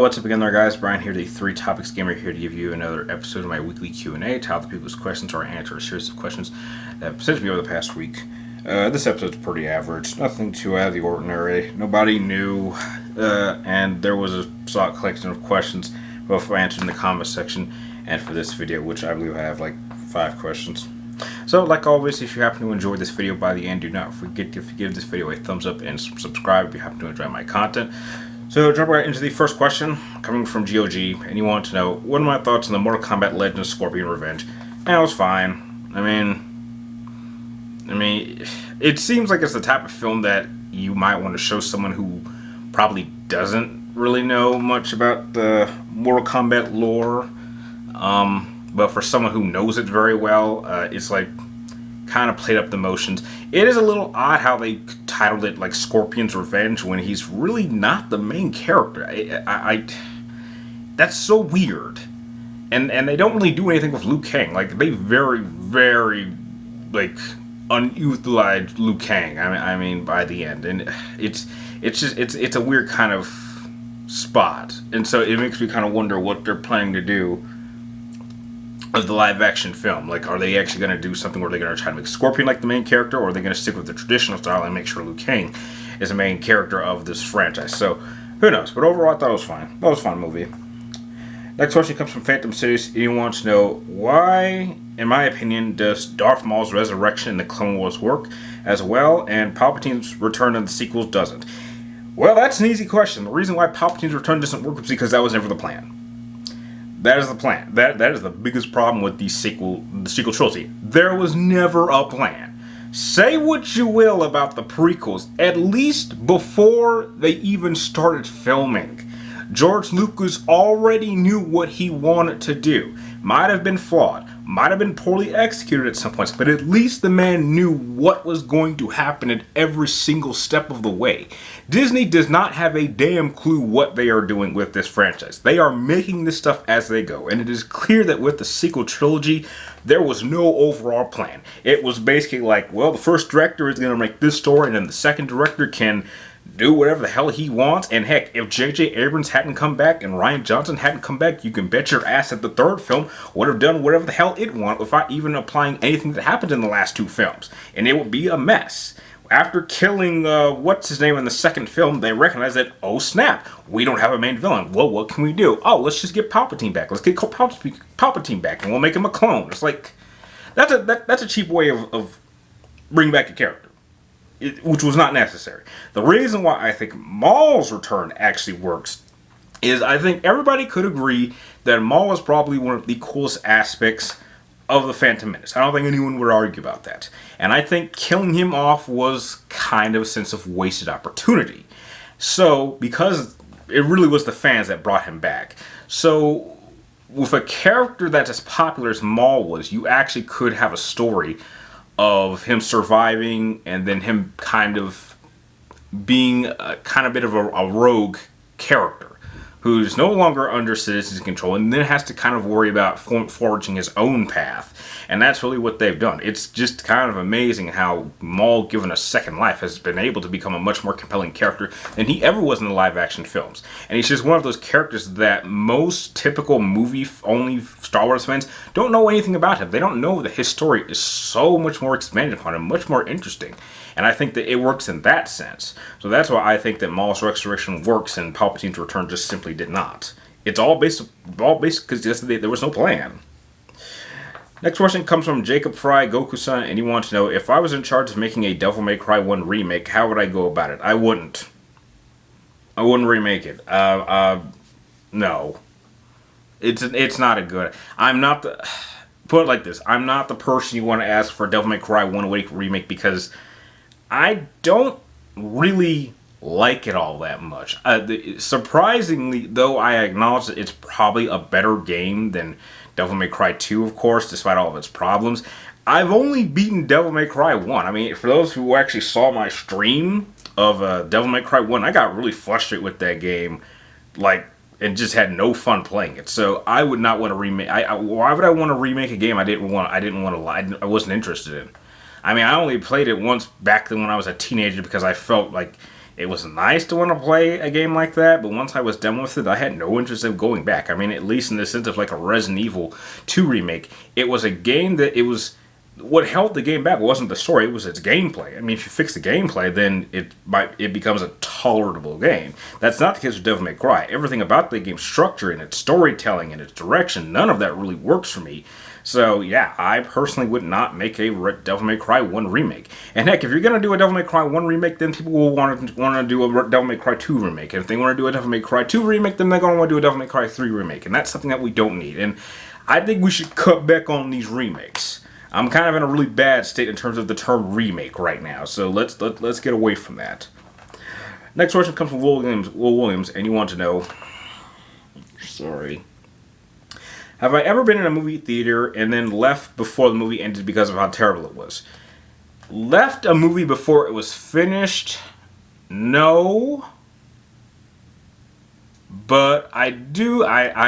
What's up again there, guys? Brian here, the Three Topics Gamer, here to give you another episode of my weekly Q&A to help the people's questions or answer a series of questions that have presented me over the past week. This episode's pretty average, nothing too out of the ordinary, nobody new, and there was a solid collection of questions both answered in the comment section and for this video, which I believe I have like 5 questions. So, like always, if you happen to enjoy this video by the end, do not forget to give this video a thumbs up and subscribe if you happen to enjoy my content. So, jump right into the first question, coming from GOG, and you want to know, what are my thoughts on the Mortal Kombat Legends Scorpion Revenge? And it was fine. I mean, it seems like it's the type of film that you might want to show someone who probably doesn't really know much about the Mortal Kombat lore. But for someone who knows it very well, it's like kind of played up the motions. It is a little odd how they titled it like Scorpion's Revenge when he's really not the main character. That's so weird. And they don't really do anything with Liu Kang. Like, they very, very like unutilized Liu Kang. I mean by the end, and it's a weird kind of spot, and so it makes me kind of wonder what they're planning to do of the live action film. Like, are they actually going to do something where they're going to try to make Scorpion like the main character, or are they going to stick with the traditional style and make sure Liu Kang is the main character of this franchise? So, who knows? But overall, I thought it was fine. That was a fun movie. Next question comes from Phantom Cities. He wants to know, why, in my opinion, does Darth Maul's resurrection in the Clone Wars work as well, and Palpatine's return in the sequels doesn't? Well, that's an easy question. The reason why Palpatine's return doesn't work is because that was never the plan. That is the plan. That is the biggest problem with the sequel trilogy. There was never a plan. Say what you will about the prequels, at least before they even started filming, George Lucas already knew what he wanted to do. Might have been flawed, might have been poorly executed at some points, but at least the man knew what was going to happen at every single step of the way. Disney does not have a damn clue what they are doing with this franchise. They are making this stuff as they go, and it is clear that with the sequel trilogy, there was no overall plan. It was basically like, well, the first director is going to make this story, and then the second director can do whatever the hell he wants. And heck, if J.J. Abrams hadn't come back and Rian Johnson hadn't come back, you can bet your ass that the third film would have done whatever the hell it wanted without even applying anything that happened in the last 2 films. And it would be a mess. After killing, what's his name in the second film, they recognized that, oh snap, we don't have a main villain. Well, what can we do? Oh, let's just get Palpatine back. Let's get Palpatine back, and we'll make him a clone. It's like, that's a cheap way of bringing back a character, which was not necessary. The reason why I think Maul's return actually works is I think everybody could agree that Maul is probably one of the coolest aspects of the Phantom Menace. I don't think anyone would argue about that. And I think killing him off was kind of a sense of wasted opportunity. So, because it really was the fans that brought him back. So, with a character that's as popular as Maul was, you actually could have a story of him surviving and then him kind of being a bit of a rogue character who's no longer under citizen's control and then has to kind of worry about forging his own path. And that's really what they've done. It's just kind of amazing how Maul, given a second life, has been able to become a much more compelling character than he ever was in the live-action films. And he's just one of those characters that most typical movie-only Star Wars fans don't know anything about him. They don't know that his story is so much more expanded upon and much more interesting. And I think that it works in that sense. So that's why I think that Maul's resurrection works and Palpatine's return just simply did not. It's all based because there was no plan. Next question comes from Jacob Fry, Goku-san, and he wants to know, if I was in charge of making a Devil May Cry 1 remake, how would I go about it? I wouldn't remake it. No. It's not a good... Put it like this. I'm not the person you want to ask for a Devil May Cry 1 remake because I don't really like it all that much. Surprisingly, though, I acknowledge that it's probably a better game than Devil May Cry 2, of course, despite all of its problems. I've only beaten Devil May Cry 1. I mean, for those who actually saw my stream of Devil May Cry 1, I got really frustrated with that game, and just had no fun playing it. So I would not want to remake. Why would I want to remake a game I wasn't interested in? I mean, I only played it once back then when I was a teenager because I felt like It was nice to want to play a game like that, but once I was done with it, I had no interest in going back. I mean, at least in the sense of like a Resident Evil 2 remake, it was a game that it was what held the game back wasn't the story; it was its gameplay. I mean, if you fix the gameplay, then it becomes a tolerable game. That's not the case with Devil May Cry. Everything about the game's structure and its storytelling and its direction, none of that really works for me. So yeah, I personally would not make a Devil May Cry 1 remake. And heck, if you're gonna do a Devil May Cry 1 remake, then people will want to do a Devil May Cry 2 remake. And if they want to do a Devil May Cry 2 remake, then they're gonna want to do a Devil May Cry 3 remake. And that's something that we don't need. And I think we should cut back on these remakes. I'm kind of in a really bad state in terms of the term remake right now, so let's get away from that. Next question comes from Will Williams, and you want to know, sorry, have I ever been in a movie theater and then left before the movie ended because of how terrible it was? Left a movie before it was finished? No. But I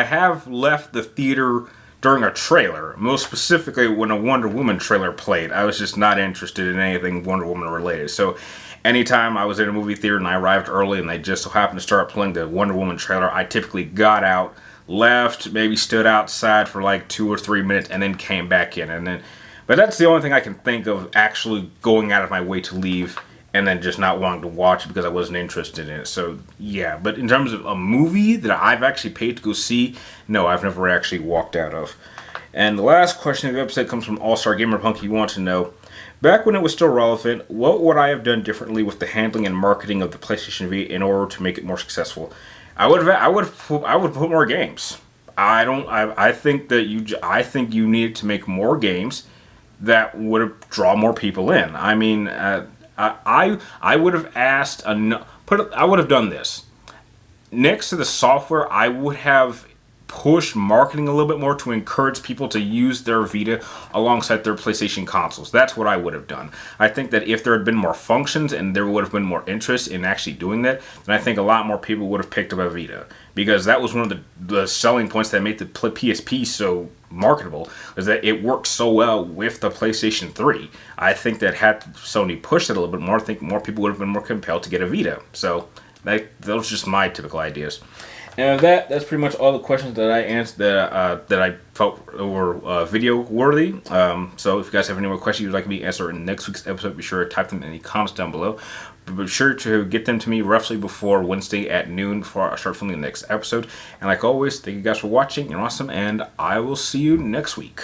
have left the theater during a trailer, most specifically when a Wonder Woman trailer played. I was just not interested in anything Wonder Woman related. So anytime I was in a movie theater and I arrived early and they just so happened to start playing the Wonder Woman trailer, I typically got out, left, maybe stood outside for like 2 or 3 minutes and then came back in. But that's the only thing I can think of actually going out of my way to leave and then just not wanting to watch it because I wasn't interested in it. So, yeah. But in terms of a movie that I've actually paid to go see, no, I've never actually walked out of. And the last question of the episode comes from All-Star Gamer Punk. You want to know, back when it was still relevant, what would I have done differently with the handling and marketing of the PlayStation Vita in order to make it more successful? I would put more games. I think you needed to make more games that would draw more people in. I mean, I would have asked I would have done this. Next to the software, I would have pushed marketing a little bit more to encourage people to use their Vita alongside their PlayStation consoles. That's what I would have done. I think that if there had been more functions and there would have been more interest in actually doing that, then I think a lot more people would have picked up a Vita. Because that was one of the selling points that made the PSP so marketable, is that it worked so well with the PlayStation 3. I think that had Sony pushed it a little bit more, I think more people would have been more compelled to get a Vita. So those are just my typical ideas. And that's pretty much all the questions that I answered that I felt were video worthy. So if you guys have any more questions you'd like me to answer in next week's episode, be sure to type them in the comments down below. But be sure to get them to me roughly before Wednesday at noon before I start filming the next episode. And like always, thank you guys for watching. You're awesome, and I will see you next week.